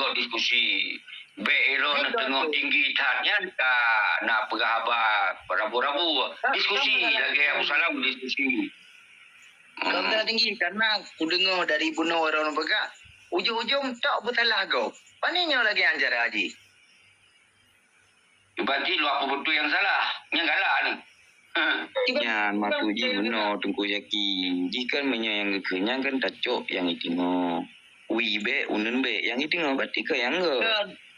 bergok diskusi. Elo nak tengok tinggi tahnya nak pegah rabu-rabu diskusi lagi Abu Salam diskusi. Kalau tak tinggi karena aku dengar dari bunuh orang pegah ujung-ujung tak bersalah kau. Panenya lagi anjar haji. Berarti lu apa betul yang salah? Yang galah ni. Yan matuji bunuh tungku yaki. Jika menyayang kenyang kan tacok yang itino. Wi be unun be yang itino berarti ke yang ke.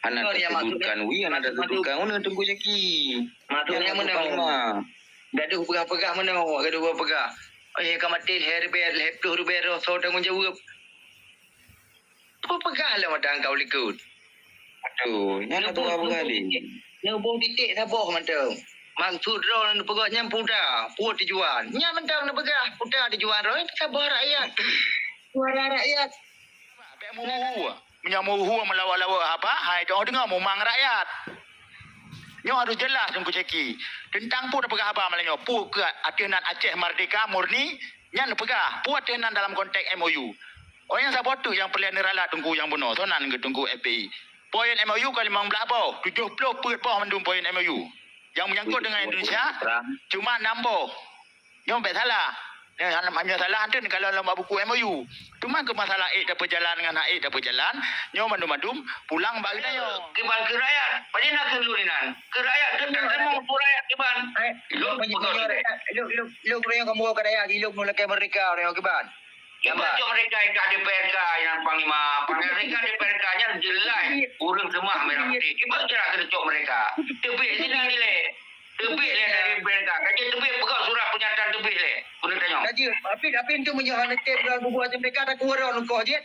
Anak tersebutkan wi anak tersebutkan unun tungku yaki. Maksudnya mana? Gaduh pegah-pegah mana? Gaduh pegah. Kamatil herber leptur bero so tanggung jawab. Apa pegah lah macam kau likut. Aduh, yang tu apa kali? Nubung titik saboh macam. Maksud roh nak pegah nyampung dah. Puat dijual. Nya mentang nak pegah. Putar dijual roh. Saboh rakyat. Suara rakyat. Menyamuhu melawak-lawak apa? Hai, kau dengar memang rakyat. Nyo harus jelas tunggu ceki. Tentang pu dah pegah apa malahnya. Pu ke atinan Aceh Merdeka murni. Nya nak pegah. Pu atinan dalam konteks MOU. Oh yang siapa tu yang pilihan neralat tunggu yang bunuh. Sonan ke tunggu FPI. Poin MOU kali 15 apa? 70 put apa mendung poin MOU. Yang menyangkut dengan Indonesia cuma 60. Yang baik salah. Hanya salah ada kalau dalam buku MOU. Cuma ke masalah dapat jalan dengan A dapat jalan. Nyo mandum-mandum pulang bagi dia. Kiban ke rakyat. Pada nak ke lurinan. Ke rakyat tentang semua rakyat kiban. Lu yang kamu ke rakyat. Lu mula ke mereka orang kiban. Yang baca mereka ikat DPRK yang panglima. Panglima mereka DPRK-nya jelas. Urung semua merah putih. Kiban cara kedecok mereka. Tebik sini nilai. Tebik le dari DPRK. Kaji tebik pegang surat pernyataan tebik le. Boleh tanya. Kaji, apa itu menyohan teb dalam buku mereka ada kurang kau je.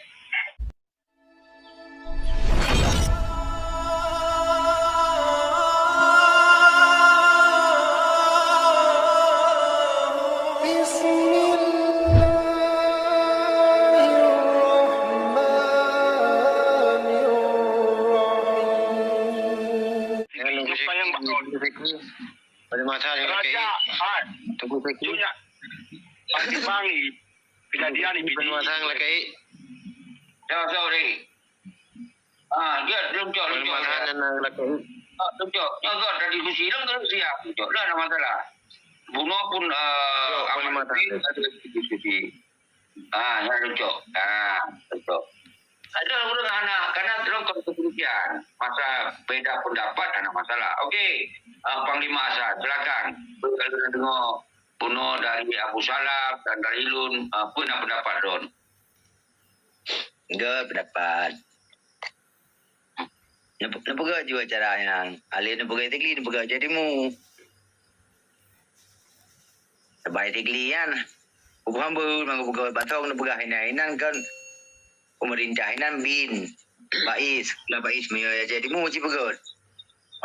Pada masa yang tunggu sekejap. Pasti pangi. Bila dia ni Pada masa yang lagi. Sorry. Dia belum jauh. Pada masa yang lagi. Belum jauh. Jangan dah diskusi. Belum siap. Jauh lah ada masalah. Bunuh pun amat ada diskusi. Ya lucu. Lucu. Ada urus anak karena terus kepolisian masa beda pendapat ada masalah. Okey, Panglima Asad silakan. Kalau dengar bunuh dari Abu Salam dan dari Lun, apa nak pendapat Don? Enggak pendapat. Nak pegang juga cara yang alih nak pegang tegli, nak pegang jadimu. Sebaik tegli kan. Bukan mangga pegang batong nak pegang hinan kan. Pemerintah hinan bin. Bais, lah bais meya jadimu ji pegang.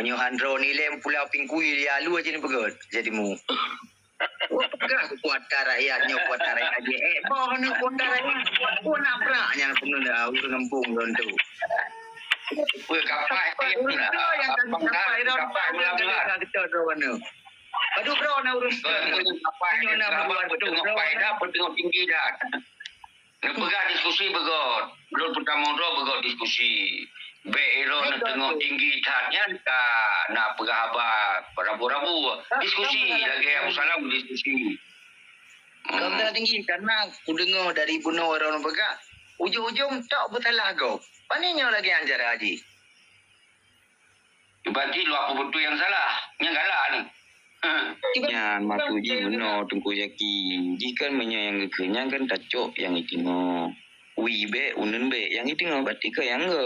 Menyuhan drone ni lem pulau pingkui dia lu aja ni pegang jadimu. Pegang kuatan rakyatnya kuatan rakyat dia. Boh ni kuatan rakyat. Pun apa yang penuh dah urus kampung don tu. Kapai Yang kita mana. Aduh bro nak urus. Kapai dah bertengok tinggi dah. Pegang diskusi begot. Belum pertama begot diskusi. Elo nak tengok tinggi tahnya nak pegah rabu-rabu diskusi lagi Abu Salam diskusi. Kalau tak tinggi karena aku dengar dari bunuh orang pegah ujung-ujung tak bersalah kau. Panenya lagi anjar haji. Berarti lu apa betul yang salah? Yang galah ni. Yan matuji bunuh tungku yaki. Jika menyayang kenyang kan tacok yang itino. Wi be unun be yang itino berarti ke yang ke.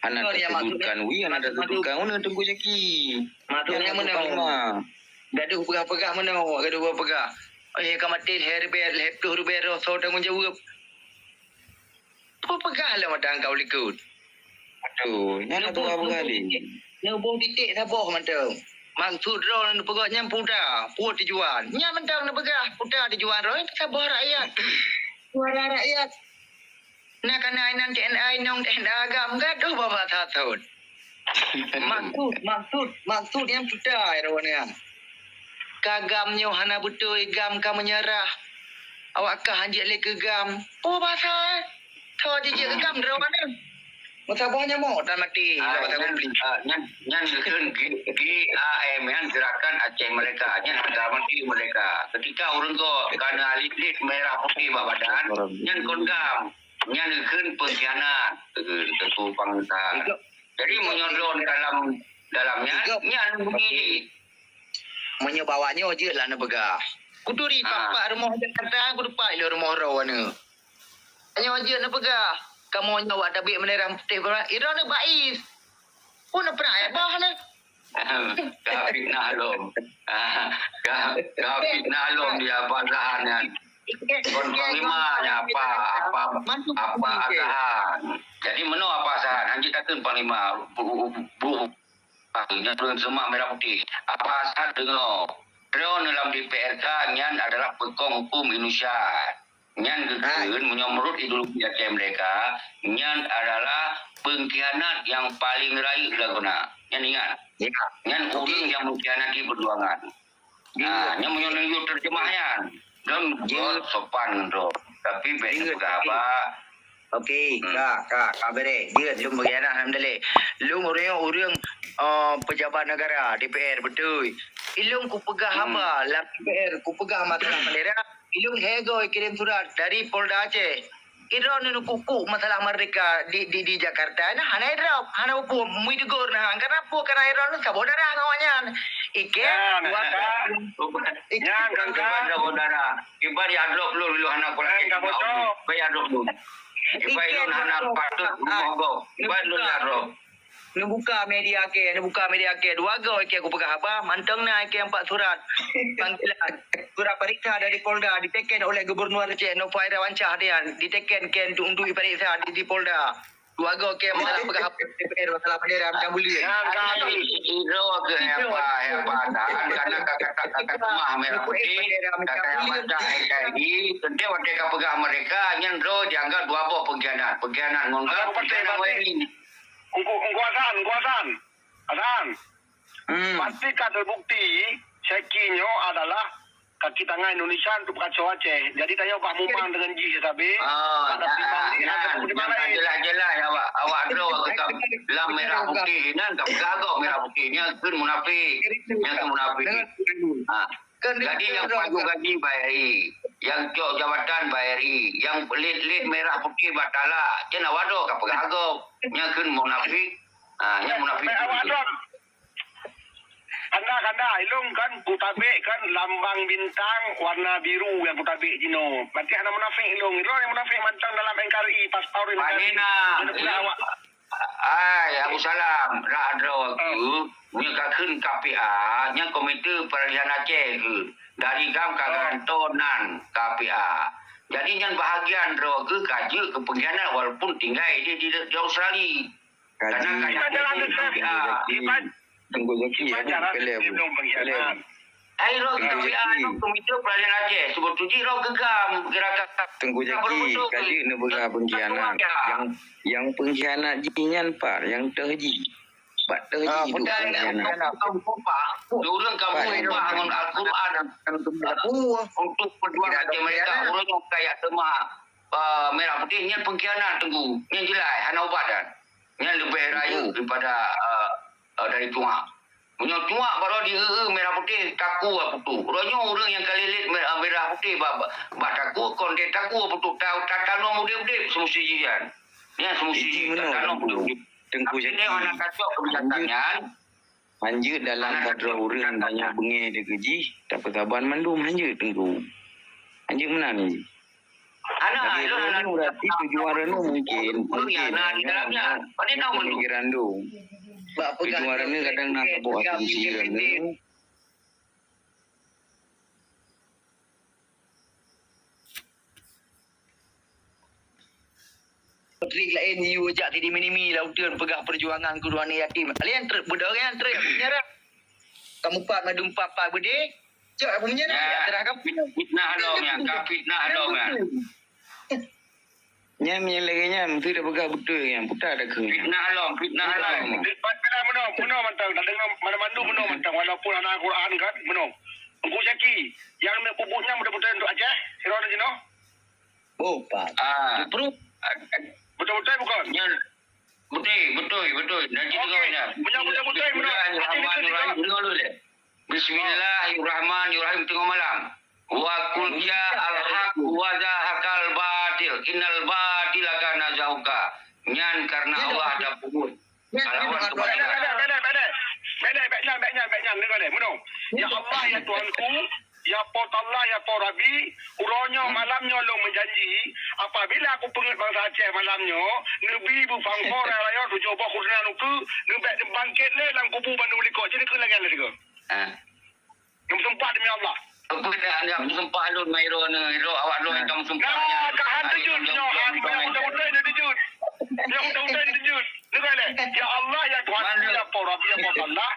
Anak tersebutkan wi anak tersebutkan unun tungku yaki. Maksudnya mana? Gaduh pegah-pegah mana? Gaduh pegah. Kamatil herber leptur bero so tanggung jawab. Apa pegah lah macam kau likut. Aduh, yang tu apa kali? Nubung titik saboh macam. Maksud roh nak pegah nyampung dah. Puat dijual. Nya mentang nak pegah. Putar dijual roh. Saboh rakyat. Suara rakyat. Nak kena inan TNI nong TNI agam gaduh bapa tatut. Maksud yang putar roh ni. Kagamnya hana betul gam ka menyerah. Awak kah hanjit le ke gam. Oh bahasa. Tho je ke gam roh ni. Musabahnya mau dan mati. Dapat aku beli. Nyan GAM yang gerakan Aceh Merdeka, nyan agama mati mereka. Ketika orang ko karena lilit merah putih badan, nyan kondam, nyan pengkhianat tentu bangsa. Jadi menyodon dalamnya, nyan begini. Menyebawanya je lah nak begah. Kuduri papa rumah Jakarta, aku lupa le rumah rawana. Hanya je nak begah. Kamu nyawa tabik menerang putih korang. Ira nak bais. Pun nak pernah bah nak. Kau fitnah lom. Kau fitnah lom dia pasahan. Kon panglima apa asahan. Jadi meno apa asahan? Anjir takkan panglima bu nya turun semak merah putih. Apa asahan dengar? Drone dalam DPRK nyan adalah pekong hukum Indonesia. Nyan gekeun menurut ideologi Aceh mereka, nyan adalah pengkhianat yang paling raih laguna. Nyan ingat. Nyan orang yang mengkhianati perjuangan. Nyan menyonong terjemahnya. Dan sopan bro. Tapi baik apa? Okey, kak bere. Dia lu berkhianat alhamdulillah. Lu orang pejabat negara DPR betul. Ilung ku pegah haba la DPR ku pegah masalah bendera. Ilung hego kirim surat dari Polda Aceh. Ira nu kuku masalah merdeka di Jakarta. Nah, hana ira hana pu mui digor nah karena pu karena ira nu saudara ngawanyan. Ike Nyan kan saudara. Ibar ya drop lu hana ko lagi. Bayar drop lu. Ibar lu hana patut mogo. Ibar lu ya drop. Nu buka media ke, dua go ke aku pegah apa? Manteng na ke 4 surat. Panggilan surat periksa dari Polda diteken oleh Gubernur Aceh Nova Irawansyah dia. Diteken ke untuk periksa di Polda. Dua go ke masalah pegah apa DPR masalah bendera macam boleh. Kali hero ke apa karena kata rumah merah putih kata yang macam ini tentu mereka pegah mereka nyan ro dianggap dua buah pengkhianat ngongkar pertama ini. Asan. Pastikan terbukti sekinya adalah kaki tangan Indonesia untuk kacau Aceh. Jadi tanya Pak Mumang dengan Ji Sabi. Jelas awak ada kita lam merah putih nan kau gagok merah putihnya kun munafik. Yang munafik. Jadi yang payung gaji bayari, yang cok jabatan bayari, yang lead merah putih batala. Jangan wado kau gagok. Yang kun munafik. Yang munafik. Kanda ilung kan putabek kan lambang bintang warna biru yang putabek jino. Berarti anak munafik ilung. Ilung yang munafik macam dalam NKRI paspor ini. Panina. Abu Salam. Radra waktu. Mereka kun KPA. Yang Komite Peralihan Aceh ke. Dari kam kagantonan KPA. Jadi yang bahagian draw ke kaji ke pengkhianat walaupun tinggal di Australia. Karena KPA. Tunggu lagi ya. Ayo KPA Komite Peralihan Aceh. Sebut tuji ro gegam gerakan. Tunggu lagi kaji negara pengkhianat. Yang pengkhianat jinyan par yang terji. Pak terji itu pengkhianat. Orang kamu bangun Al-Quran untuk perjuangan Aceh mereka. Orang yang kayak tema merah putih yang pengkhianat tunggu. Yang jelas hana ubadan. Yang lebih raya daripada dari tuak. Punya tuak baru di merah putih taku apa tu. Orang yang kalilit merah putih taku konde taku apa tu. Tanam muda-muda semusi jian. Ni semusi tanam muda-muda. Tengku Ini mana kacau kebijakannya. Lanjut dalam kadra orang banyak bengih dia keji. Tak perkaban mandum lanjut tengku. Lanjut mana ni? Anak, Anak berarti tujuan rana mungkin. Anak di dalamnya. Pada nak mandum. Pikiran tu. Tujuan rana kadang nak bawa asumsi rana. Trik lain you ajak tadi minimi lautan pegah perjuangan kedua ni yatim. Kalian budak yang menyerah. Kamu pak madu papa bede. Cak aku menyerah. Terangkan Fitnah long yang fitnah long yang. Nyam yang lagi nyam tu dah pegang betul yang putar ada ke. Fitnah long. Meno mantang dah dengar mana-mana meno mantang walaupun anak Quran kan meno. Engku Zaki yang pupuknya betul-betul untuk Aceh. Sirona jino. oh pak. Perut Betul-betul bukan? Betul. Nanti Okey. Menyambut betul Bismillahirrahmanirrahim. Dengar dulu deh. Bismillahirrahmanirrahim tengah malam. Wa qul ja'al-haq wa zahaqal batil. Innal batila kana zahuqa. Nyan karena Allah ada pukul. Salawat kepada Baiknya, dengar deh. Menung. Ya Allah, ya Tuhanku, ya Pot Allah, ya Pot Rabi, uronyo malamnya lo menjanji, apabila aku pengut bangsa Aceh malamnya, nebi bu fangfor raya tu coba kurnian aku, nebak bangkit le dalam kubu Bandung Liko. Jadi kena lagi ada juga. Yang sumpah demi Allah. Apa dah anda sumpah lu Mairo ni, awak lu yang kamu sumpah. Nah, kahan terjun, yang udah-udah ini terjun. Yang udah-udah ini terjun. Dengar deh. Ya Allah, ya Tuhan, ya Pot Rabi, ya Pot Allah,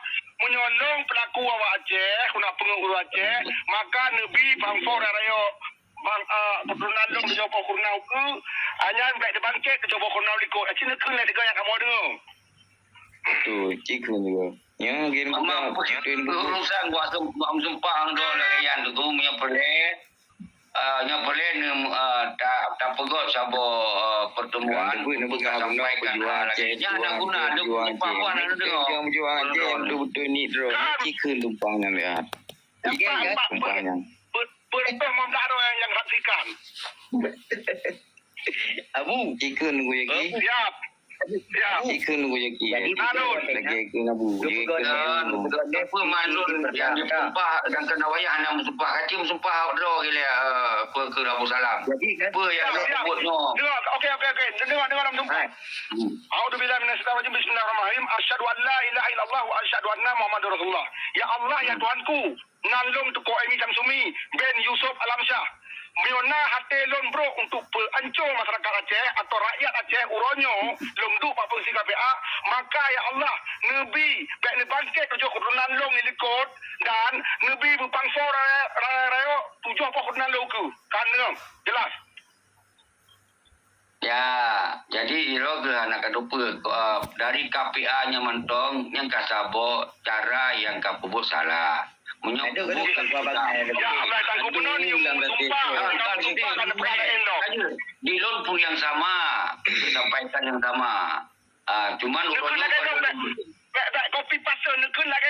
menyolong pelaku awak Aceh, kuna pengurus Aceh, maka nebi fangfor raya keturunan long di Jopo Kurnau ke, hanya baik dibangkit ke Jopo Kurnau Liko. Cina kena juga yang kamu dengar. Betul, cikgu juga. Yang gini Memang urusan buat sumpah ang do lagi yang tu punya pelet. Nya pelet ni tak pegot sabo pertemuan. Nak Sampaikan lagi. Jangan guna ada sumpah puan ada dengar. Yang berjuang Aceh betul-betul ni bro. Cikgu tumpangan ya. Tumpangan. Perintah membelah yang hatikan. Abu, cikgu nunggu lagi. Siap. Cikgu nunggu lagi. Lagi aku nabu. Apa manut yang disumpah dan kena wayah anda mensumpah. Kacim sumpah do gila apa ke Abu Salam. Apa yang sebutnya. Okey. Dengar dalam sumpah. A'udzubillahi minasyaitonir rajim. Bismillahirrahmanirrahim. Asyhadu an la ilaha illallah wa asyhadu anna Muhammadar Rasulullah. Ya Allah, ya Tuhanku, nalung tu ko Emi Samsumi bin Yusuf Alamsyah. Miona hati lon bro untuk pelancur masyarakat Aceh atau rakyat Aceh uronyo lom du pak fungsi KPA, maka ya Allah nebi baik ni bangkit tujuh keturunan long ilikot dan nebi berpangfor rayo tujuh apa keturunan long ke kan jelas. Ya, jadi iro ke anak kadupa dari KPA-nya mentong yang kasabo cara yang kapubuk salah. Menyokong Ya Allah tangguh benar ni sumpah kan perkara elok. Di lon pun yang sama, sampaikan yang sama. Cuman urutnya baik kopi pasal nekun lagi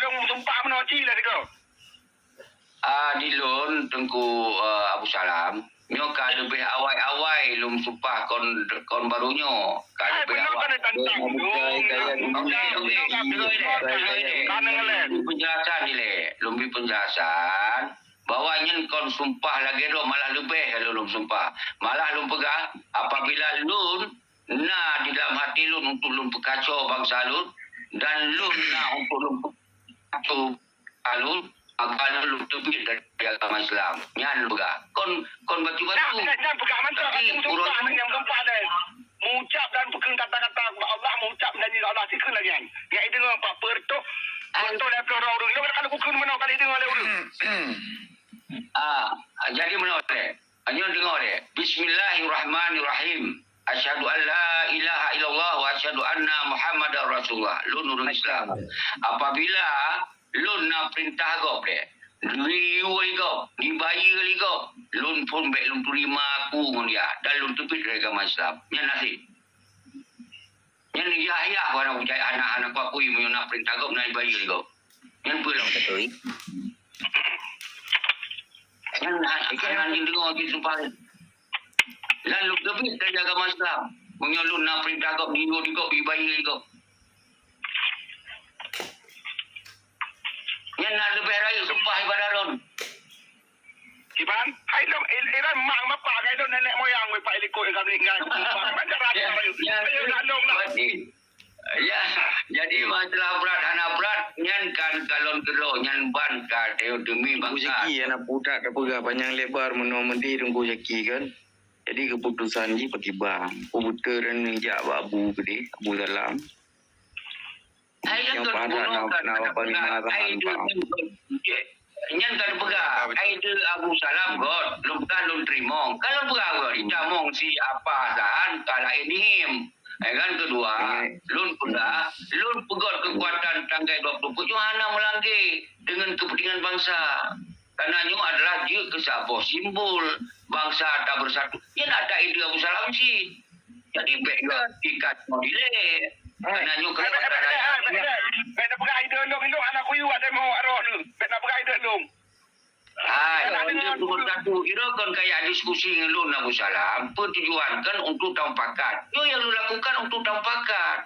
long sumpah menoci lah dekat. Di lon tengku Abu Salam. Nyo ka lebih awai-awai lum sumpah kon barunya. Ka lebih awai. Penjelasan ni le. Lumbi penjelasan bahwa nyen kon sumpah lagi do malah lebih kalau lum sumpah. Malah lum pegah apabila lun di dalam hati lun untuk lum pekacau bangsa lun dan lun untuk lum pekacau lun agak lu tebit dari agama Islam. Nyan juga. Kon batu-batu. Jangan pegang mantap. Sumpah yang sumpah dah. Mengucap dan pegang kata-kata Allah, mengucap janji Allah sikit lagi kan. Yang itu Pak Pertok. Pertok dah pelor orang. Lu kalau bukan mana kali dengar dah orang. Jadi mana deh? Hanya dengar deh. Bismillahirrahmanirrahim. Asyhadu an la ilaha illallah wa asyhadu anna Muhammadar Rasulullah. Lu nurul Islam. Apabila lun nak perintah kau deh. Liu kau, dibayar kau. Lun pun baik lun terima aku dengan dia. Dan lun tepit dari agama Islam. Yang nasi. Yang ayah orang percaya anak-anak aku yang nak perintah kau nak dibayar kau. Yang pulang betul. Yang anak dengar lagi sumpah. Dan lun tepit dari agama Islam. Punya lun nak perintah kau dibayar kau. Yang nak lebih raya sumpah ibadah lon. Iban, hai dong, iran mak bapak kai dong nenek moyang we pak ilikut yang kami ingat. Macam raja bayu. Ayo dah dong lah. Ya, jadi masalah berat anak berat nyan kan kalon kelo nyan ban ka demi bangsa. Jeki anak budak dah pegah panjang lebar menor-menti tunggu jeki kan. Jadi keputusan ni pakai bang. Pemutaran jak Abu gede, Abu Salam. Yang pada nak panggil Nyan kan pegah. Itu Abu Salam God. Lum kan lum terima. Kalau pegah God. Dicamong si apa sahan. Kalau ini. Kan kedua. Lun pegah. Lun pegot kekuatan tanggai 20. Johanna melanggi. Dengan kepentingan bangsa. Karena nyu adalah dia kesabah simbol. Bangsa tak bersatu. Yang ada ide Abu Salam sih. Jadi baik juga tikat mau delay. Karena nyu kalau Bek nak pegang ide long anak kuyu ada mau arah tu. Bek nak pegang ide long. Untuk satu kira kan kayak diskusi dengan lu Nabi Salam, tujuan kan untuk tampakan. Yo yang lu lakukan untuk tampakan.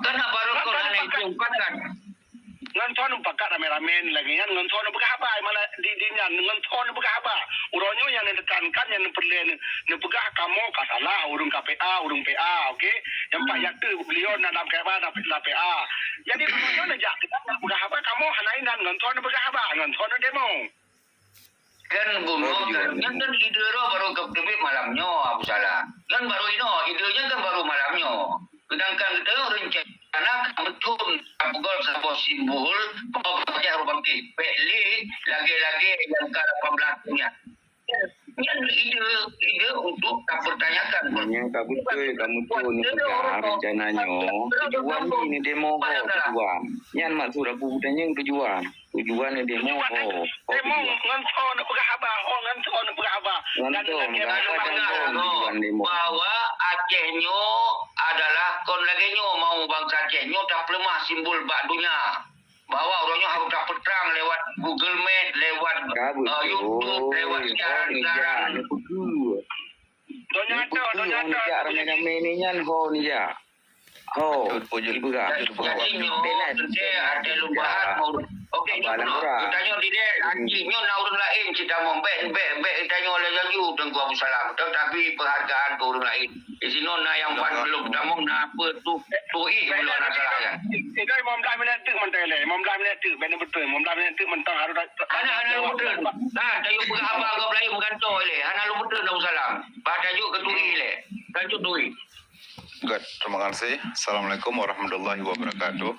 Karena baru kau nak tampakan. Ngan tuan pakat rame-rame lagi kan ngan tuan pegang apa malah di nyan ngan tuan pegang apa. Uronyo yang ditekankan yang perlu ne pegang kamu kasalah urung KPA, urung PA, okey. Yang Pak Yakte beliau nak KPA dapat PA. Jadi uronyo nak kita nak pegang apa kamu hanainan ngan tuan pegang apa ngan tuan demo. Kan bunuh kan ide ro baru ke malamnya Abu Salah. Kan baru idenya kan baru malamnya. Sedangkan kita rencana betul apagol sebuah simbol baca rubang peli lagi-lagi yang ke-18 nya. Yang ide untuk pertanyakan. Yang betul kamu tu nak rencananya tujuan ini demo tujuan. Yang maksud aku tanya tujuan. Tujuan ni demo demo ngan tuan pegang apa? Ngan tuan pegang apa? Bahwa Acehnya adalah kon lagi mau bangsa Acehnya tak lemah simbol bakdunya. Bahwa orangnya harus dapat terang lewat Google Map, lewat YouTube, lewat siaran. Donya ramai-ramai ni nyan ho ni ya. Ho, ibu ka. Jadi ada lubahan mau. Okey, tanya dia anjingnya orang lain kita mau tanya oleh jaju dan Abu Salam. Tetapi penghargaan ke orang lain. Di sini yang belum tamu apa tu belum ada salah ya. Itu Imam Dah minat tu mentang le. Imam Dah minat tu benar betul. Imam Dah minat tu mentang harus Ana betul. Tayo pengabang ke belai mengantor le. Ana lu betul Abu Salam. Pada juga ketui le. Kan ketui. Good, terima kasih. Assalamualaikum warahmatullahi wabarakatuh.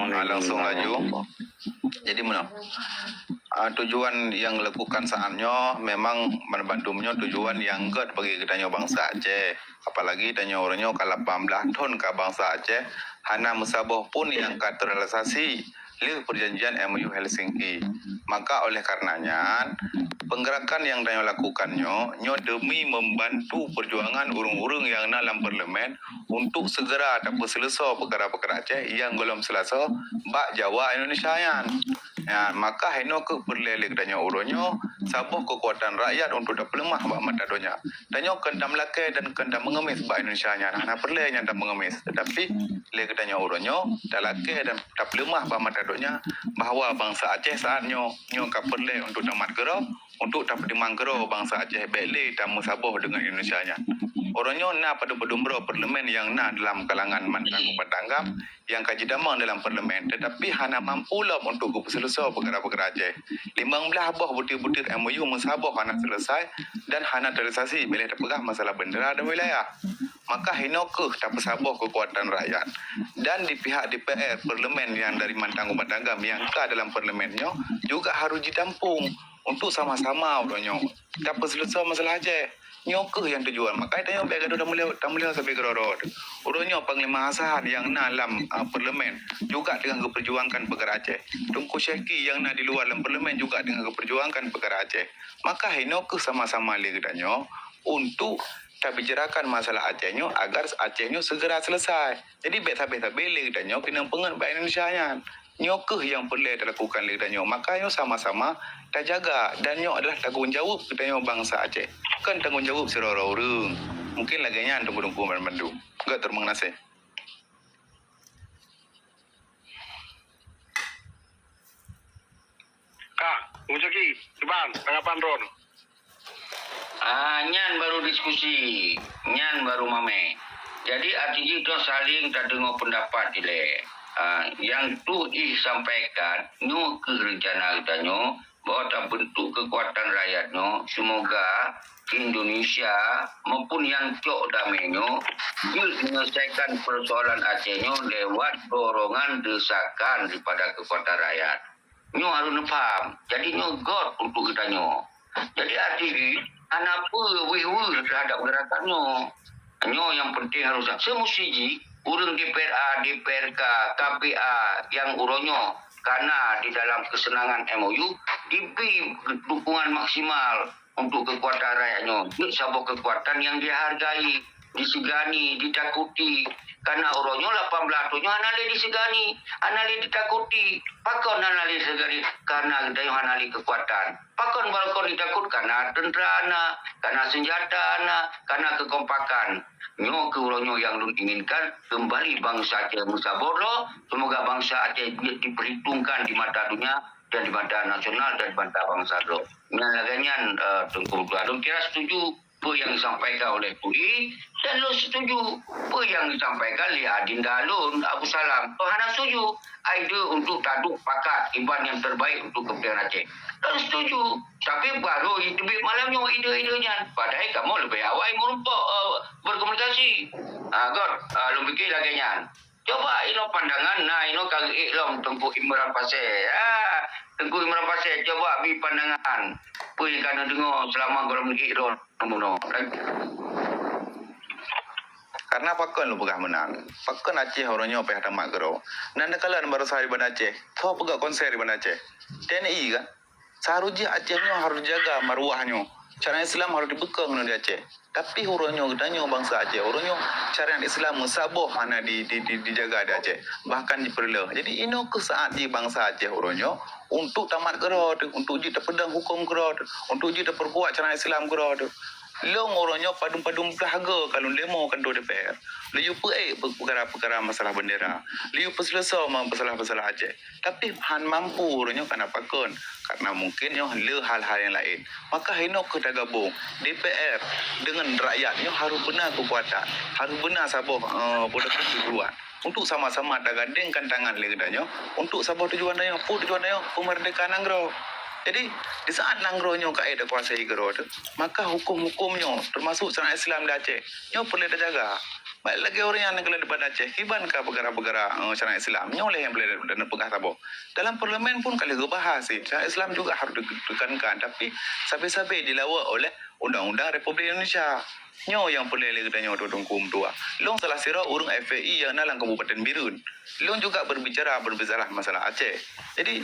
Langsung laju. Jadi mana? Tujuan yang lakukan saatnya memang Bandungnya tujuan yang good bagi kita bangsa Aceh. Apalagi tanya orangnya kalau 18 tahun ke bangsa Aceh, hana musabah pun yang terrealisasi oleh perjanjian MOU Helsinki. Maka oleh karenanya penggerakan yang Danyo lakukannya demi membantu perjuangan urung-urung yang dalam parlimen untuk segera dapat selesai perkara-perkara Aceh yang belum selesai bak Jawa Indonesia yan. Ya, maka heno ke perlelek Danyo urunyo sabuh kekuatan rakyat untuk dapat lemah bak mata donya. Danyo kendam lakai dan kendam mengemis bak Indonesia yan. Hana perlenya dan mengemis. Tetapi lek Danyo urunyo dalake dan dapat lemah bak mata donya bahawa bangsa Aceh saatnya nyo kaperle untuk tamat gerau untuk dapat dimanggero bangsa Aceh bele dan musabah dengan Indonesia nya. Orangnya nak pada berdumbro parlimen yang nak dalam kalangan mantan petanggam yang kaji damang dalam parlimen tetapi hana mampu lah untuk selesai perkara-perkara Aceh. 15 buah butir-butir MOU musabah hana selesai dan hana terrealisasi bila terpegang masalah bendera dan wilayah. Maka hinokeh tak pesabah kekuatan rakyat dan di pihak DPR parlimen yang dari mantan umat tanggam yang ke dalam parlimennya juga harus ditampung untuk sama-sama orangnya dapat selesai masalah Aceh. Nyokeh yang tujuan maka tanya baik gaduh dah mulia sampai gerorot. Orangnya panglima asahan yang dalam parlimen juga dengan keperjuangkan perkara Aceh. Tunku Syekhi yang di luar dalam parlimen juga dengan keperjuangkan perkara Aceh. Maka hinokeh sama-sama lagi tanya untuk kita bicarakan masalah Acehnya agar Acehnya segera selesai. Jadi bet-bet lagi tanya kena pengen baik Indonesia nya. Nyokeh yang perlu dilakukan lagi tanya. Makanya sama-sama kita jaga dan nyok adalah tanggungjawab kita bangsa Aceh. Bukan tanggungjawab serora orang. Mungkin lagi nya tunggu-tunggu Bandung. Enggak terima kasih. Kak, Mujaki, Tuban, tanggapan Ron. Nyan baru diskusi, nyan baru mame. Jadi artinya itu saling tak dengar pendapat ile. Yang tu sampaikan, nyu ke rencana katanya bahwa tak bentuk kekuatan rakyatnya. Semoga Indonesia maupun yang cok damainya menyelesaikan persoalan Acehnya lewat dorongan desakan daripada kekuatan rakyat. Nyu harus faham. Jadi nyu God untuk katanya. Jadi artinya apa wih-wih terhadap gerakannya. Hanya yang penting harus semusiji urang DPRA, DPRK, KPA yang uronyo karena di dalam kesenangan MOU diberi dukungan maksimal untuk kekuatan rakyatnya. Ini sebuah kekuatan yang dihargai. disegani, ditakuti. Karena orangnya 18 tahunnya anali disegani, anali ditakuti. Pakon anali disegani karena dayo anali kekuatan. Pakon balkon ditakut karena tentera ana, karena senjata ana, karena kekompakan. Nyo ke orangnya yang lu inginkan kembali bangsa Aceh musaboro. Semoga bangsa Aceh diperhitungkan di mata dunia dan di mata nasional dan di mata bangsa do. Ngalaganya Tengku Abdul kira setuju apa yang disampaikan oleh TUI dan lo setuju apa yang disampaikan oleh Adinda Alun Abu Salam. Hana setuju ide untuk taduk pakat iban yang terbaik untuk Kementerian Aceh. Dan setuju. Tapi baru lebih malamnya ide-idenya. Padahal kamu lebih awal merumpuk berkomunikasi. God, lo fikir lagi nyan. Coba ino pandangan, ino kagak lom Tengku Imran Pasir. Tengku Imran Pasir, coba bi pandangan. Puy kana dengar selama golong ikron amuno. Karena pakon lu pegah menang. Pakon Aceh orangnya payah tamak gero. Nanda kala baru sehari ban Aceh. Tahu pegah konser ban Aceh. TNI kan. Seharusnya Acehnya harus jaga maruahnya. Cara Islam harus dibekang di Aceh. Tapi orangnya gedanya bangsa Aceh. Orangnya cara Islam saboh mana dijaga di Aceh. Bahkan diperlah. Jadi ini ke saat di bangsa Aceh orangnya untuk tamat gerot, untuk uji pedang hukum gerot, untuk uji perkuat cara Islam gerot. Long orangnya padum-padum berharga kalau demo kantor DPR. Liu perkara-perkara masalah bendera. Liu selesai masalah-masalah Aceh. Tapi han mampu orangnya karena pakon. Karena mungkin le hal-hal yang lain. Maka henok kita gabung DPR dengan rakyatnya harus benar kekuatan. Harus benar saboh pada keseluruhan. Untuk sama-sama ada gandengkan tangan legedanya. Untuk saboh tujuannya, tujuannya kemerdekaan Nanggro. Jadi di saat Nanggronyo kaedah kuasai gero tu, maka hukum-hukumnya termasuk syariat Islam di Aceh, nyo perlu dijaga. Baik lagi orang yang negara depan Aceh, kibankah perkara-perkara syariat Islam, nyo lah yang boleh dan pegah tabo. Dalam parlimen pun kali bahas syariat Islam juga harus ditekankan, tapi sampai-sampai dilawa oleh Undang-Undang Republik Indonesia. Nyo yang perlu legedanya Tengku tua. Long salah sira urung FAI yang nalang Kabupaten Birun. Long juga berbicara masalah Aceh. Jadi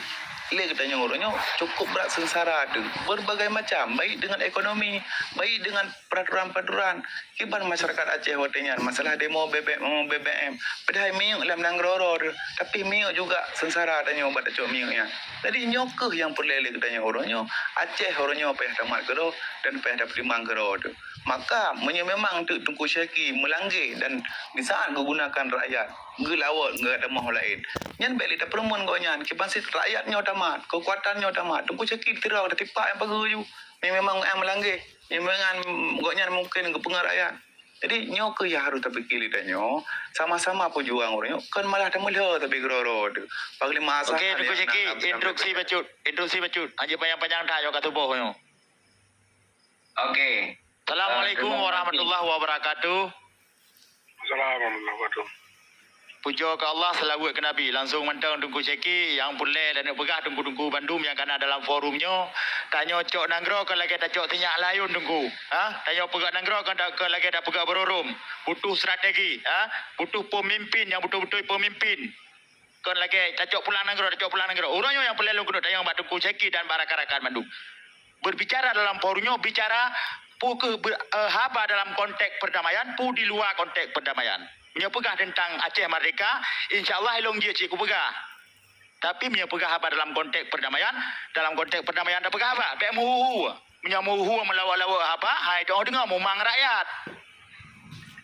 legedanya orangnya cukup berat sengsara tu. Berbagai macam, baik dengan ekonomi, baik dengan peraturan-peraturan. Kiban masyarakat Aceh watenya masalah demo BBM. Padahal miuk dalam nangroro tu. Tapi miuk juga sengsara tanya obat acok miuknya. Jadi nyokeh yang perlu legedanya orangnya Aceh orangnya payah tamat gero dan payah dapat dimang gero tu. Maka memang Tengku Syaki melanggar dan di saat menggunakan rakyat gelawat enggak ada mahu lain. Nyan beli tak perempuan kau nyan kiban sit rakyatnya tamat, kekuatannya tamat. Tengku Syaki tirau dah tipak yang pagi ju. Memang melanggar. Memang kau nyan mungkin kepengar rakyat. Jadi nyok ya harus tapi kili danyo sama-sama pejuang orangnya kan malah tak melihat tapi geroro tu. Pagli masa. Okey, Tengku Syaki, instruksi bacut. Aja panjang-panjang dah yo kat tubuh yo. Okey. Assalamualaikum warahmatullahi wabarakatuh. Assalamualaikum warahmatullahi. Puja ke Allah selawat ke Nabi. Langsung mentang Tengku Syaki yang boleh dan pegah Tengku Bandung yang kena dalam forumnya. Tanya cok nanggro kan lagi tak cok tinyak layun Tengku. Tanya pegah nanggro kan tak ke lagi tak pegah berorom. Butuh strategi. Butuh pemimpin yang betul-betul pemimpin. Kan lagi tak cok pulang nanggro. Orangnya yang boleh lu kena tanya Tengku Syaki dan para rakan Bandung. Berbicara dalam forumnya, bicara haba dalam konteks perdamaian, di luar konteks perdamaian. Punya pegah tentang Aceh Merdeka, insyaAllah ilong dia cikgu pegah. Tapi punya pegah haba dalam konteks perdamaian tak pegah haba. Baik muhu. Punya muhu melawak-lawak haba, hai tu dengar memang rakyat.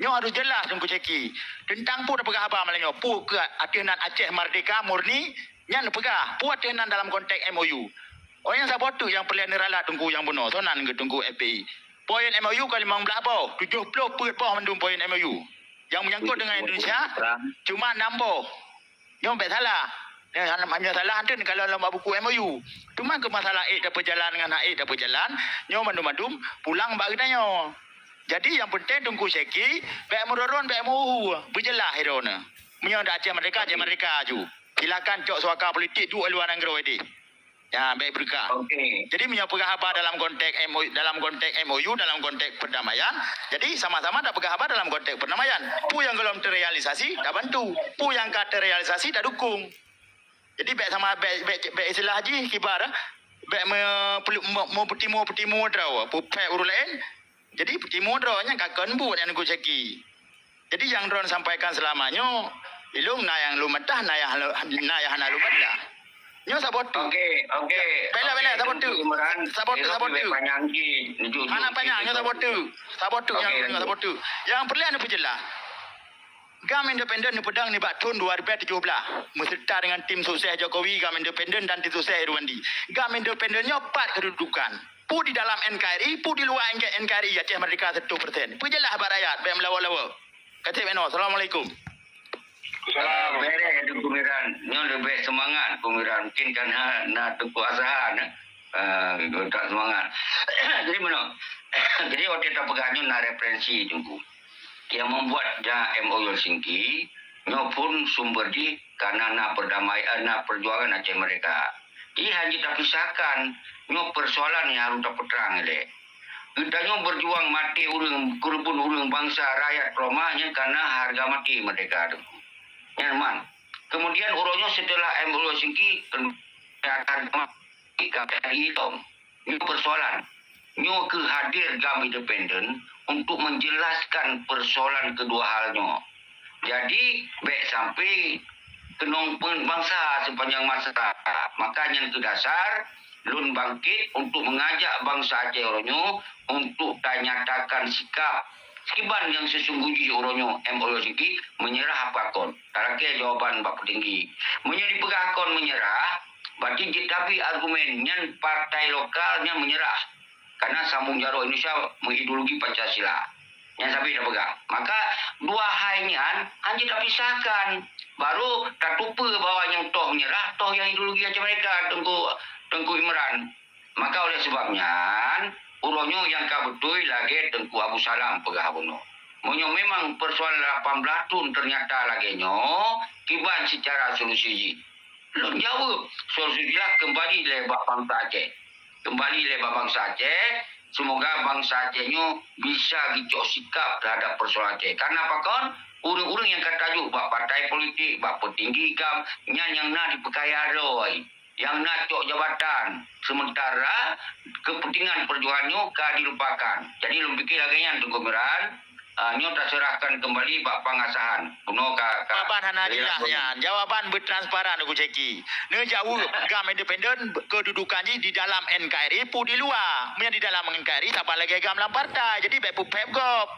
Nyo harus jelas Tengku Syaki. Tentang pu dah pegah haba malangnya. Pu ke atinan Aceh Merdeka murni, nyan pegah. Pu atinan dalam konteks MOU. Orang yang sabot tu yang perlian neralat Tengku yang benar. Sonan ke Tengku FPI. Poin MOU kali 15 bau. 70 perut bau mendung poin MOU. Yang menyangkut dengan Indonesia cuma 6 bau. Yang tak salah. Hanya salah hantar kalau dalam buku MOU. Cuma ke masalah tak berjalan dengan A tak berjalan. Yang mandum-mandum pulang bagi tanya. Jadi yang penting Tengku Syaki baik meroron baik muhu. Berjelas hirona. Menyang Aceh Merdeka ju. Silakan cok suaka politik tu luar nanggro ini. Ya, baik berkah. Okey. Jadi menyapa apa dalam konteks MOU, dalam konteks perdamaian. Jadi sama-sama tak pegah apa dalam konteks perdamaian. Pu yang belum terrealisasi tak bantu. Pu yang tak terrealisasi tak dukung. Jadi baik sama baik istilah haji kibar. Baik mau petimu draw. Pu pek urus lain. Jadi timur nya kakon bu yang ku ceki. Jadi yang drone sampaikan selamanya ilung na yang lumadah na yang na lumadah. Nyo sabot tu. Okey. Bela sabot tu. Sabot tu. Panjangki. Mana panjang nyo sabot tu. Sabot tu yang sabot tu. Yang perlu anu jelas. Gam independen ni pedang ni batun 2017 beserta dengan tim sukses Jokowi, Gam independen dan tim sukses Irwandi. Gam independennya 4 kedudukan. Pu di dalam NKRI, pu di luar NKRI Aceh Merdeka 1%. Pu jelas habar rakyat, baik melawa-lawa. Kata Beno, Assalamualaikum. Beres ada kumiran. Nyo lebih semangat kumiran. Mungkin kerana nak Tengku Azhar tak semangat. Jadi mana? Jadi waktu kita pegangnya nak referensi Tengku. Yang membuat MOU Helsinki nyo pun sumber di kerana nak perdamaian, nak perjuangan Aceh Merdeka. Jadi hanya tak pisahkan nyo persoalan yang harus dapat terang le. Kita nyo berjuang mati urang kurban urang bangsa rakyat Romanya karena harga mati merdeka tu. Nyaman. Kemudian uronyo setelah MOU Helsinki akan mati KPI itu. Ini persoalan. Nyo kehadir Gam independen untuk menjelaskan persoalan kedua halnya. Jadi, baik sampai kenong bangsa sepanjang masa. Makanya ke dasar, Lun bangkit untuk mengajak bangsa Aceh Oronyo untuk nyatakan sikap Sekiban yang sesungguhnya Oronyo MOU Helsinki menyerah apa kon. Terakhir jawaban Pak Petinggi. Menyeri pegakon menyerah, berarti tapi argumennya partai lokalnya menyerah. Karena sambung jarak Indonesia mengideologi Pancasila. Yang sampai dah pegang. Maka dua hal ini hanya tak pisahkan. Baru tak lupa bahawa yang toh menyerah, toh yang ideologi Aceh Merdeka, Tengku Imran. Maka oleh sebabnya, uronyo yang betul lagi Tengku Abu Salam pegah bunuh. Monyo memang persoalan 18 tahun ternyata lagi kiban secara solusi. Belum jawab. Solusi dia kembali lebar bangsa Aceh. Kembali lebar bangsa Aceh. Semoga bangsa Acehnya bisa gicok sikap terhadap persoalan Aceh. Karena apa kon? Urang-urang yang kata tajuk bak partai politik, bak petinggi Gam, yang nak dipekaya roi. Yang nak cok jabatan. Sementara kepentingan perjuangannya kah dilupakan. Jadi lu fikir lagi yang Tengku Miran, nyo tak serahkan kembali bak pengasahan. Buno jawaban hanadilah jawaban bertransparan aku ceki. Ne jauh Gam independen kedudukan di dalam NKRI pu di luar. Punya di dalam NKRI tak lagi Gam dalam partai. Jadi baik pu pepgop.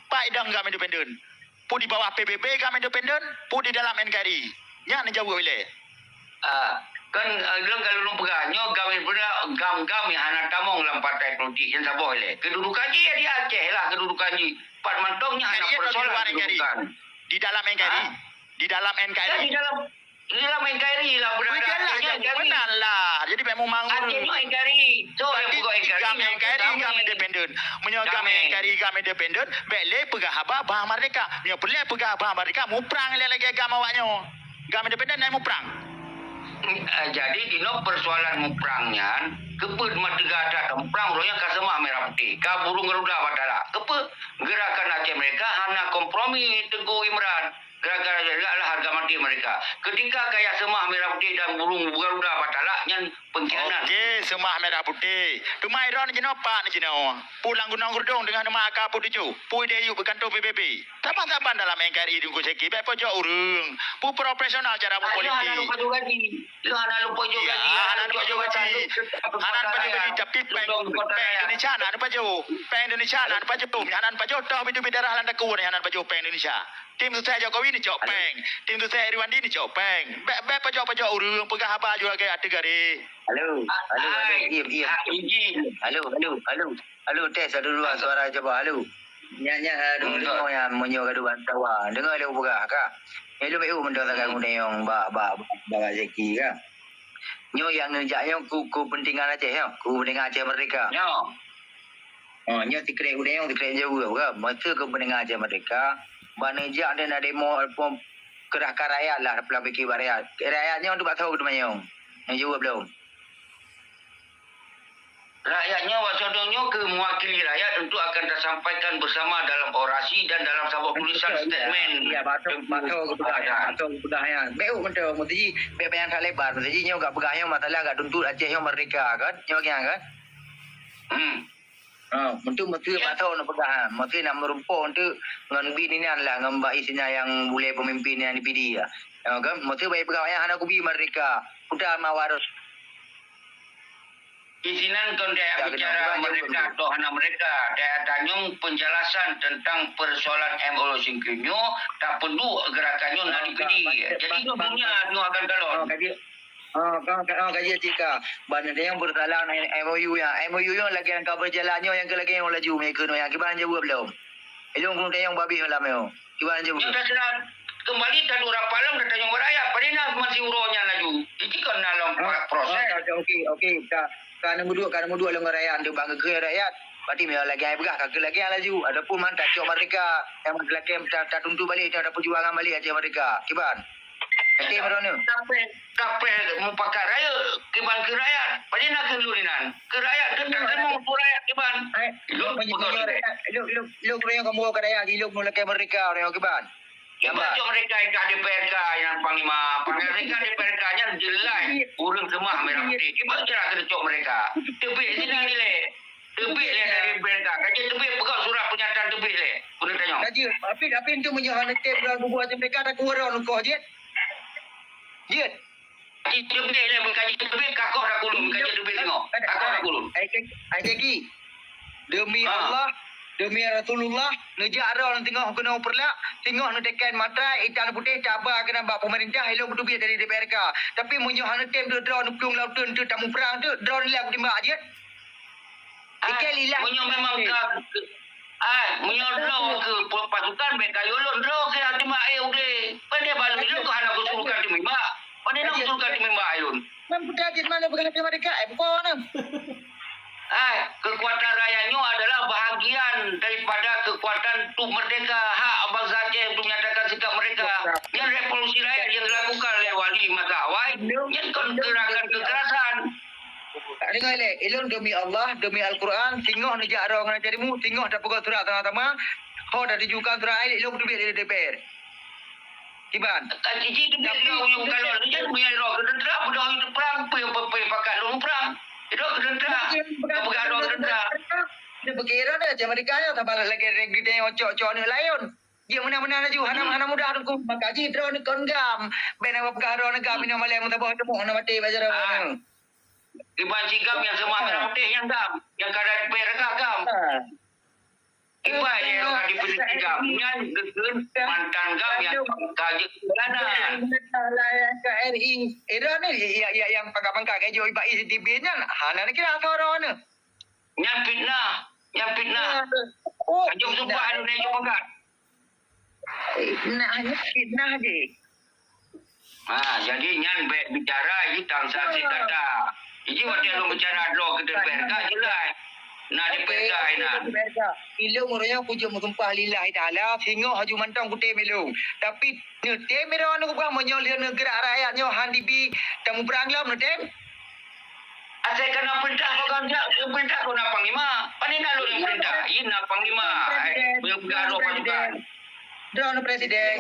Pak idang Gam independen. Pu di bawah PBB Gam independen, pu di dalam NKRI. Nya ne jauh boleh. Kan kalau lu pegangnya gam yang anak tamong dalam partai politik yang tak boleh. Kedudukan dia di Aceh lah kedudukan dia. Pat mantongnya anak persoalan kedudukan. Di dalam NKRI. Di dalam NKRI. Di dalam NKRI lah benar lah. Jadi memang mangur. Acehnya NKRI. So yang buka Gam NKRI Gam independen. Menyogam NKRI Gam independen. Bele pegah apa Bah Merdeka. Punya pelai pegah Bah Merdeka. Muprang lagi Gam awaknya. Gam independen naik muprang. Jadi dino persoalan muprangnya kepe Merdeka datang perang rohnya kasema merah putih ka burung Garuda badala kepe gerakan Aceh mereka hanya kompromi Tengku Imran gerakan adalah harga mati mereka ketika kayak semah merah putih dan burung Garuda badala yang pengkhianat okey semah merah putih tumai ron jeno pak ni jeno pulang gunung gurdong dengan nama akapu tuju pui deyu berkantor PBB tapan-tapan dalam NKRI dungku seki baik pojok urung pu profesional cara politik lu lupa juga gaji tapi peng Indonesia nak paju peng Indonesia nak paju hanan paju toh bidu bidarah landa ku ni hanan paju peng Indonesia tim sukses Jokowi ni cok peng tim sukses Irwandi ni cok peng be paju urung pegah apa juga ke ate gare Halo. Halo, tes dulu suara coba. Halo. Nya dulu yang menyo gaduh bantawa. Dengar dia buka kak. Hello meu mendengarkan mudayong ba Zeki kak. Nyo yang ngejaknya ku pentingan Aceh ya. Ku pentingan Aceh Merdeka. Nyo. Oh, nyo tikre udayong tikre jauh kak. Masa ku pentingan Aceh Merdeka. Banejak dia nak demo kerahkan rakyat lah dalam fikir rakyat. Rakyatnya untuk tak tahu ke mayong. Yang jawab belum? Rakyatnya wasodongnya ke mewakili rakyat untuk akan tersampaikan bersama dalam orasi dan dalam sebuah tulisan statement. Ya, betul pegahnya. Meu betul mesti be yang tak lebar. Mesti nyo gak pegahnya masalah gak tuntut Aceh yang merdeka kan? Nyo kan? Untuk mesti patau nak pegang. Mesti nak merumpuk untuk ngan bin ini lah ngan mbak isinya yang boleh pemimpin yang dipilih ya. Kan mesti baik pegang yang hana kubi mereka. Udah mawarus. Isinan kon dia bicara mereka atau hana mereka. Dia tanyung penjelasan tentang persoalan MO Singkinyo tak perlu gerakannya nak dipilih. Jadi itu dunia tu akan calon. Kaji Cika. Banyak yang bersalah MOU yang lagi yang kau berjalannya yang lagi yang laju mereka no yang kiban jawab belum. Elong kau tanya yang babi malam yo. Kiban jawab. Yang dah kembali tadi orang palam dah tanya raya. Padahal masih uronya laju. Jadi kan dalam proses. Okey. Kan nombor dua long raya untuk bangga ke rakyat. Berarti memang lagi yang begah kaki lagi yang laju. Adapun mantap cok mereka yang lagi yang tak tuntu balik ada perjuangan balik aja mereka. Kiban. Nanti merona. Kape mau pakai raya kiban ke rakyat. Padahal nak kelurinan. Ke rakyat tentang semua rakyat kiban. Lu yang kamu ke rakyat, lu mulai ke mereka orang kiban. Baca mereka ikat DPRK yang panglima. Mereka DPRK-nya jelas. Urang semua merah putih. Kita cerah kerecok mereka. Tebik sini nilai. Tebik le dari DPRK. Kaji tebik pegang surat pernyataan tebik le. Boleh tanya. Kaji, apa itu menyohan teb dan buat mereka tak kurang kau je. Je. Tebik le mengkaji tebik kakak dah kulun. Mengkaji tebik tengok. Kakak dah kulun. Ai demi Allah, demi Rasulullah, negara orang tengok kena perlak, tengok nak tekan matra ikan putih cabar kena bak pemerintah elok betul dari DPRK. Tapi menyohan tem tu drone pelung lautun tu tamu perang tu drone lah timbak je. Ikan lilah. Menyo memang menyo draw ke pasukan mereka yolong draw ke timbak udah. Pada balu itu tu anak usulkan timbak. Pada nak usulkan timbak ayun. Mampu tajit mana berkata mereka? Bukan. Kekuatan rakyatnya adalah bahagian daripada kekuatan tu merdeka hak bangsa Aceh untuk menyatakan sikap mereka. Yang revolusi rakyat yang dilakukan oleh Wali Mazhawai yang gerakan kekerasan. Dengar le, elon demi Allah, demi Al-Quran, tengok negara orang jadimu, tengok dah pegang surat tengah-tengah, kau dah dijukan surat air, elok tu biar DPR. Kiban. Cici tu dia yang kalau dia punya roh kedentera budak itu perang pakai lung perang. Itu kedentera. Pegang roh kedentera. Dia berkira dah macam mereka ya tambah lagi kita yang cok-cok ni lain. Dia mana-mana laju hana mudah tu makaji drone kon gam. Ben apa pegang roh negam ni malam tak bawa temu nak mati bajar orang. Kiban cigam yang semua merah putih yang gam, yang kada mereka gam. Iba yang akan dipilih gam, yang gegen mantan gam yang kaji kelanan. KRI, era ni yang pangkat-pangkat kaji iba ICTB nya, hana ni kira orang ni. Yang fitnah. Kaji sumpah Indonesia pangkat. Nak hanya fitnah je. Jadi nyan bicara ini transaksi data. Jadi waktu lu bicara draw ke DPRK jelas. Nah DPRK ini. Bila muranya puja mutumpah lillahi ta'ala, singok haju mantang kutih melung. Tapi tem merah nu bukan menyolih negara rakyatnya handibi tamu perang lam tem. Asal kena perintah kau nak panglima. Panik nak lu yang perintah. Ini nak panglima. Bergaduh pasukan. Drone presiden.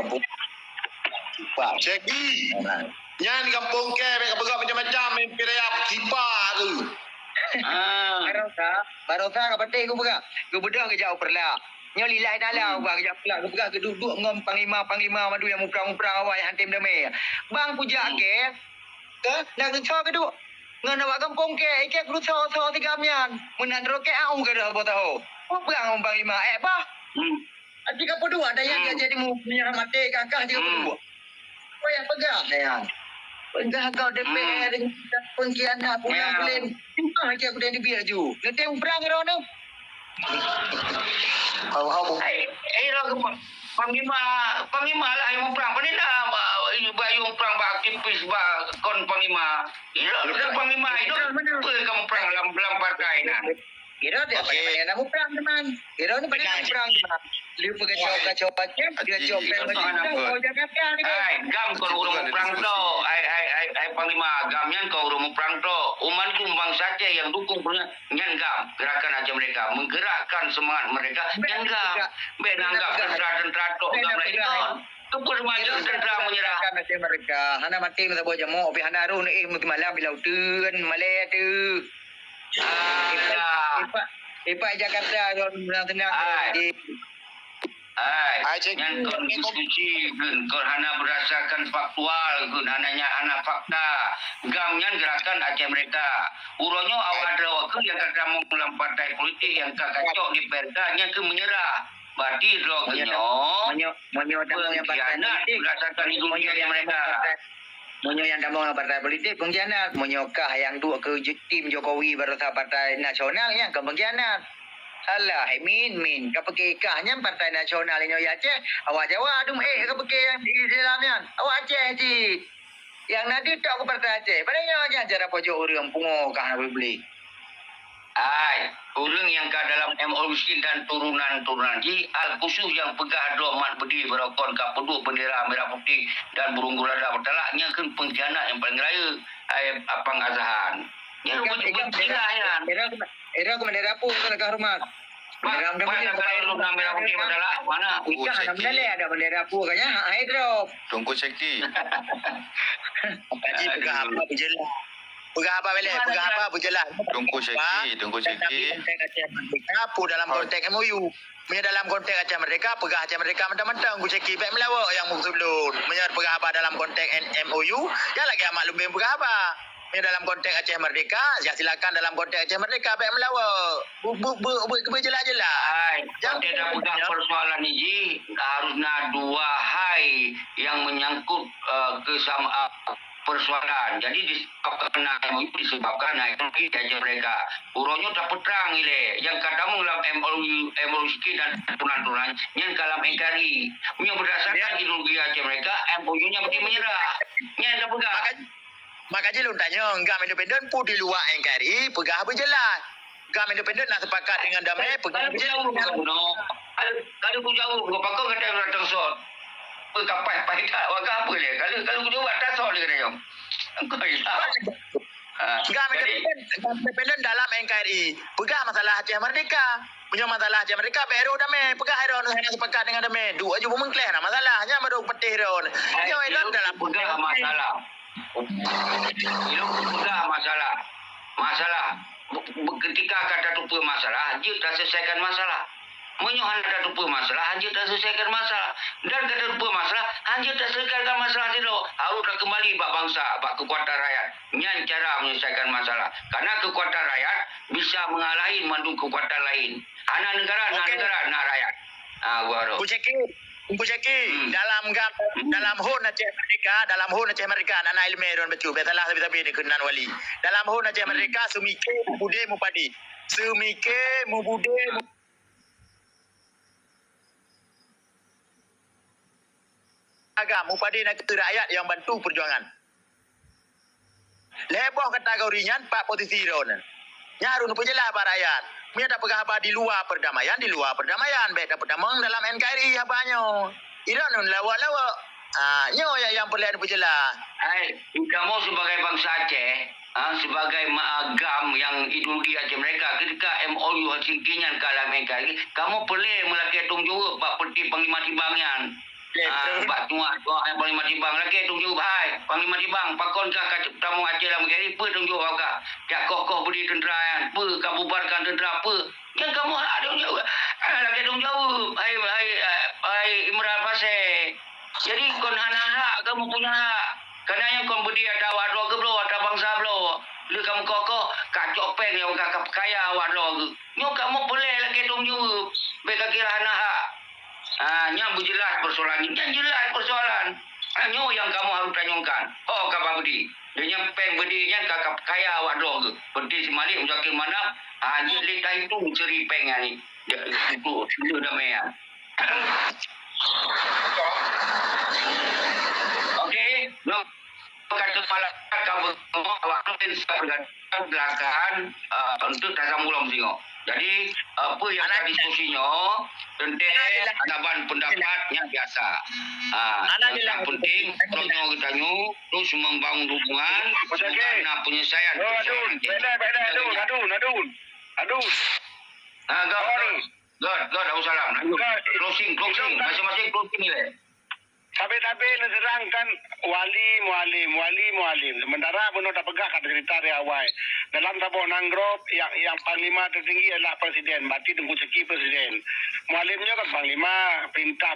Ceki. Yang di kampung ke, mereka bergerak macam-macam, mimpi rayap, tiba tu. Barosa ke penting aku pegang. Aku bedah ke jauh perlah. Nyo lilai dalam bang kejap pelak aku pegang ke duduk ngom panglima madu yang muprang-muprang awak yang hantim damai. Bang puja ke nak kecoh ke duk. Ngan awak kampung ke ikek lu so tiga mian. Menan roke au ke dah apa tahu. Apa pegang ngom panglima apa? Adik apa dua ada yang jadi mu menyerah mati kakak 32. Apa yang pegang sayang? Pegang kau DPR pengkhianat pulang boleh. Timbang lagi aku dah dibiar ju. Nanti perang orang tu. Panglima lah yang perang. Panik dah bayung perang aktivis kon panglima. Itu panglima itu kamu perang dalam partai nah. Kira dia pakai nak perang teman. Kira ni pakai perang teman. Liu pakai kacau macam dia job gam kau urung perang tu. Ai panglima gamnya kau urung perang tu. Uman kumbang saja yang dukung punya nyan gam gerakan aja mereka menggerakkan semangat mereka nyan gam. Benanggap tentara tok gam lain ton. Kepul maju tentara menyerah mereka. Hana mati masa buat jamu. Tapi hana ru ni mesti malam bila utuan malai tu. Ipak Jakarta tenang. Yang kau diskusi kau hanya berdasarkan faktual, kau hanya anak fakta. Gamnya gerakan Aceh mereka. Uronyo awal ada waktu yang kata mau dalam partai politik yang kacau di perdanya ke menyerah. Berarti rokenyo. Pengkhianat berdasarkan ideologi mereka. Monyo yang damang partai politik pengkhianat. Monyokah yang dua ke tim Jokowi barisan partai nasionalnya ke pengkhianat. Alah, min. Kapekekahnya Partai Nasional ini Aceh. Awak jawab, aduh, kapekeh yang di dalamnya. Awak Aceh, cik. Yang nanti tak ke Partai Aceh. Padahal cara pojok orang pungokah nak beli. Orang yang ke dalam MOU dan turunan-turunan. Ji, al-khusus yang pegah domat berdiri berokon ke peduk bendera merah putih dan burung gurada bertalaknya kan pengkhianat yang paling raya. Apang Azahan. Ya, pengkhianat. Era aku bendera apa ke hormat? Bendera merah putih bertalak mana? Ikan ada bendera apa kayaknya? Drop. Tunggu Ceki. Kaji pegah apa berjelas. Pegah apa berjelas. Tunggu Ceki. Apa dalam konteks MOU? Punya dalam konteks Aceh Merdeka, pegah Aceh Merdeka mentang-mentang Gu Ceki baik melawak yang muktulun. Menyerah pegah apa dalam konteks MOU? Ya lagi amat lebih pegah apa? Punya dalam konteks Aceh Merdeka, ya silakan dalam konteks Aceh Merdeka baik melawak. Berjelas-jelas. Yang tidak pegang persoalan ini harusnya dua hai yang menyangkut kesamaan persoalan. Jadi disebabkan itu aja mereka. Uronyo tak petrang ile. Yang katamu dalam MOU dan turunan-turunan yang kalam NKRI. Yang berdasarkan ideologi aja mereka, MOU-nya berdiri menyerah. Yang tak pegang. Makanya lu tanya, gam independen pun di luar NKRI, pegah berjelas. Gam independen nak sepakat dengan damai, pegah berjelas. Kalau aku jauh, kau pakai kata yang datang sot. Kapai tak, wakah apa dia? Kalau aku jawab tak sot dia kata yang. Kau hilang. Gam independen dalam NKRI, pegah masalah Aceh Merdeka. Punya masalah Aceh Merdeka, baru damai. Pegah hero nak sepakat dengan damai. Dua je pun mengklaim lah masalahnya, baru petih hero. Dia dalam pegah masalah. Itu sudah masalah ketika kata tupu masalah dia dah selesaikan masalah menyohan kata tupu masalah dia dah selesaikan masalah dan kata tupu masalah dia dah selesaikan masalah itu harus dah kembali bak bangsa bak kekuatan rakyat nyan cara menyelesaikan masalah karena kekuatan rakyat bisa mengalahin mandu kekuatan lain anak negara nak rakyat baru Bu Ceki, dalam hon Aceh Merdeka, anak ilmu ron betul, betalah tapi ni kenan wali. Dalam hon Aceh Merdeka, sumike mubude mupadi. Sumike mubude agam mupadi nak rakyat yang bantu perjuangan. Leboh kategorinya 4 posisi ron. Nyaru nu penjelah ba rakyat. Dia tak pegah apa di luar perdamaian. Baik tak perdamaian dalam NKRI apanya. Ira nun lawak-lawak. Nyo yang perlu berjelas. Kamu sebagai bangsa Aceh, sebagai agam yang ideologi Aceh mereka, ketika MOU Helsinki-nya kalam NKRI, kamu perlu melakukan tunggu bak peti Panglima Timbangan. Bak tuak yang Panglima Timbang lagi tunggu hai Panglima Timbang pakon kah tamu Aceh dalam negeri pe tunggu kah jak kokoh beri tentera pe kabubarkan tentera pe yang kamu ada tunggu lagi tunggu hai Imran Pasir jadi kon hak kamu punya hak kerana yang kon beri ada wadro ke blo ada bangsa blo lu kamu kokoh kacok peng yang kakap kaya wadro ke nyo kamu boleh lagi tunggu beka kira hak nya berjelas persoalan ini. Yang jelas persoalan. Nyo yang kamu harus tanyakan. Oh, kapal budi. Dia peng budi nya kakap kaya awak doh ke. Budi semalik usakin mana. Dia letak itu ceri peng ni. Itu damai ya. Okey. No. Kata malah kamu awak bergantung belakang untuk tasamulam singo. Jadi apa yang ada diskusinya tentang adaban pendapatnya biasa. Yang penting kalau kita terus membangun hubungan dan penyelesaian. Adun. God, salam. Closing. Masing-masing closing ni. Tapi nerangkan wali mualim. Sementara benar tak pegah kata cerita dari awal. Dalam tabung nangrop yang panglima tertinggi adalah presiden. Berarti Tengku Zaki presiden. Mualimnya kan panglima perintah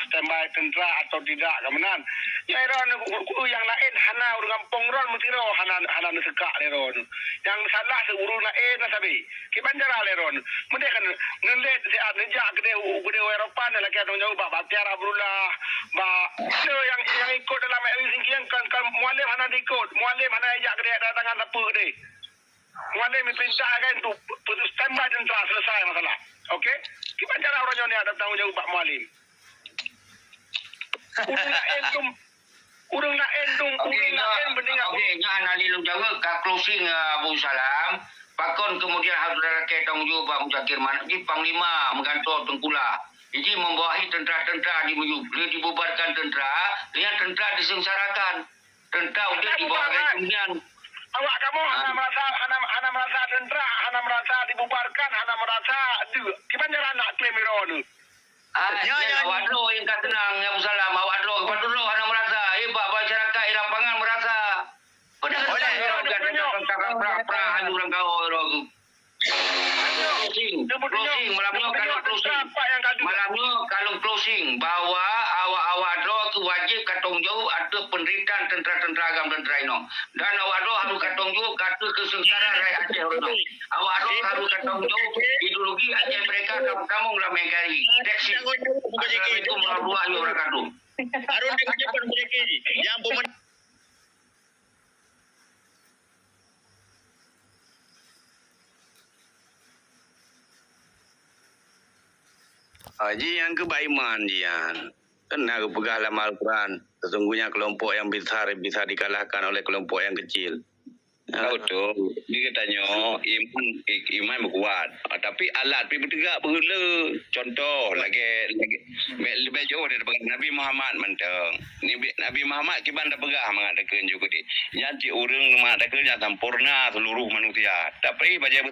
standby tentera atau tidak kemenan. Ya eron yang lain hana urang pongron mutiro hana sekak leron. Yang salah seurus lain sabi. Kibanjara leron. Mende kan ngelet nejak gede Eropa lagi ada jauh Baktiar Abdullah yang ikut dalam LCG kan mualim hana ikut. Mualim hana ajak gede datangan apa gede. Mualim perintah kan tu putus standby tentera selesai masalah. Okey? Kibanjara orang ni ada tanggungjawab Pak Mualim. Urang nak endung beningat. Okey, jangan Ali lu jaga ka closing Abu Salam. Pakon kemudian harus rakyat tanggungjawab Pak Muzakir di Panglima menggantung Tengkula. Jadi membawahi tentera-tentera dibubarkan tentera, dengan tentera disengsarakan. Tentera udah dibawa ke kemudian. Awak kamu hana merasa tentera, hana merasa dibubarkan, hana merasa kibanjara nak klaim iron. Awak dulu yang kata tenang Abu Salam, awak dulu hana merasa hebat masyarakat di lapangan merasa. Pada pra orang kau closing malamnya kalau closing bahwa awak tu wajib katong jauh ada penderitaan tentera-tentera agam tentera ino dan awak harus katong jauh kata kesengsara rakyat Aceh ino awak harus katong jauh ideologi Aceh mereka kamu lah mengkari teksi itu melalui orang kadu Harun dengan cepat mereka yang pemenang. Haji yang kebaiman dia. Kena pegang dalam Al-Quran. Sesungguhnya kelompok yang besar bisa dikalahkan oleh kelompok yang kecil. Betul. Dia katanya iman kuat. Tapi alat pergi bertegak bergula. Contoh lagi lebih jauh daripada Nabi Muhammad mentang. Nabi Muhammad kiban dah pegah mengatakan juga dia. Yang orang mengatakan yang sempurna seluruh manusia. Tapi baca